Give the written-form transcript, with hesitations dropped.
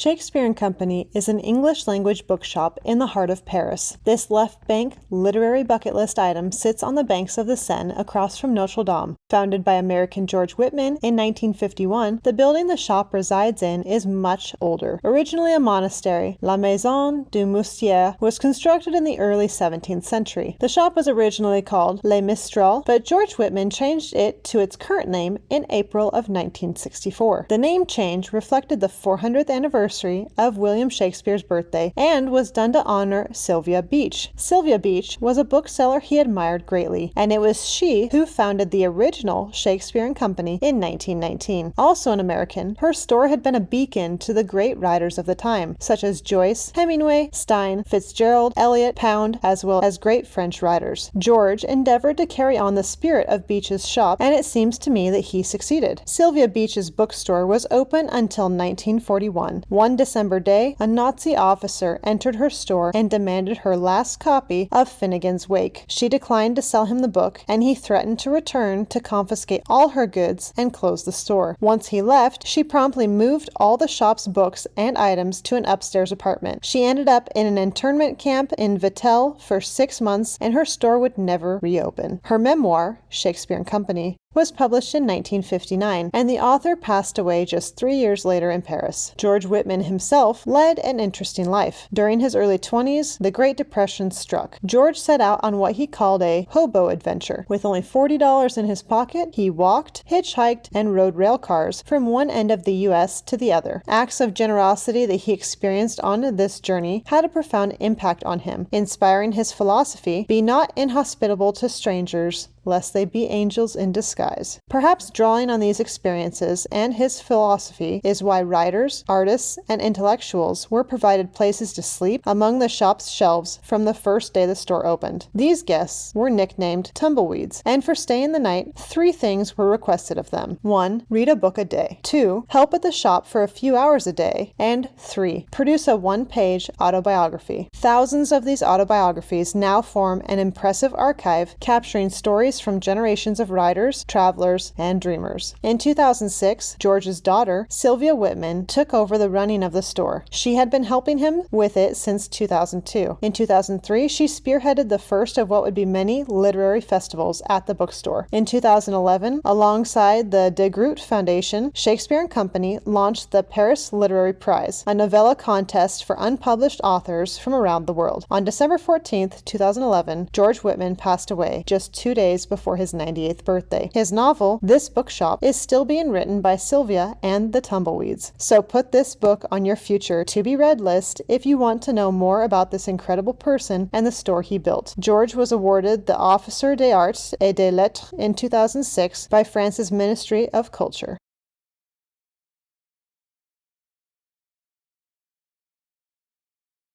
Shakespeare and Company is an English-language bookshop in the heart of Paris. This left-bank literary bucket list item sits on the banks of the Seine across from Notre Dame. Founded by American George Whitman in 1951, the building the shop resides in is much older. Originally a monastery, La Maison du Moustier was constructed in the early 17th century. The shop was originally called Les Mistral, but George Whitman changed it to its current name in April of 1964. The name change reflected the 400th anniversary of William Shakespeare's birthday and was done to honor Sylvia Beach. Sylvia Beach was a bookseller he admired greatly, and it was she who founded the original Shakespeare and Company in 1919. Also an American, her store had been a beacon to the great writers of the time, such as Joyce, Hemingway, Stein, Fitzgerald, Eliot, Pound, as well as great French writers. George endeavored to carry on the spirit of Beach's shop, and it seems to me that he succeeded. Sylvia Beach's bookstore was open until 1941. One December day, a Nazi officer entered her store and demanded her last copy of Finnegan's Wake. She declined to sell him the book, and he threatened to return to confiscate all her goods and close the store. Once he left, she promptly moved all the shop's books and items to an upstairs apartment. She ended up in an internment camp in Vittel for 6 months, and her store would never reopen. Her memoir, Shakespeare and Company, was published in 1959, and the author passed away just 3 years later in Paris. George Whitman himself led an interesting life. During his early 20s, the Great Depression struck. George set out on what he called a hobo adventure. With only $40 in his pocket, he walked, hitchhiked, and rode rail cars from one end of the U.S. to the other. Acts of generosity that he experienced on this journey had a profound impact on him, inspiring his philosophy, "Be not inhospitable to strangers, lest they be angels in disguise." Perhaps drawing on these experiences and his philosophy is why writers, artists, and intellectuals were provided places to sleep among the shop's shelves from the first day the store opened. These guests were nicknamed Tumbleweeds, and for staying the night, 3 things were requested of them. 1. Read a book a day. 2. Help at the shop for a few hours a day. And 3. Produce a 1-page autobiography. Thousands of these autobiographies now form an impressive archive capturing stories from generations of writers, travelers, and dreamers. In 2006, George's daughter, Sylvia Whitman, took over the running of the store. She had been helping him with it since 2002. In 2003, she spearheaded the first of what would be many literary festivals at the bookstore. In 2011, alongside the De Groot Foundation, Shakespeare and Company launched the Paris Literary Prize, a novella contest for unpublished authors from around the world. On December 14th, 2011, George Whitman passed away just 2 days before his 98th birthday. His novel, This Bookshop, is still being written by Sylvia and the Tumbleweeds. So put this book on your future to-be-read list if you want to know more about this incredible person and the store he built. George was awarded the Officer des Arts et des Lettres in 2006 by France's Ministry of Culture.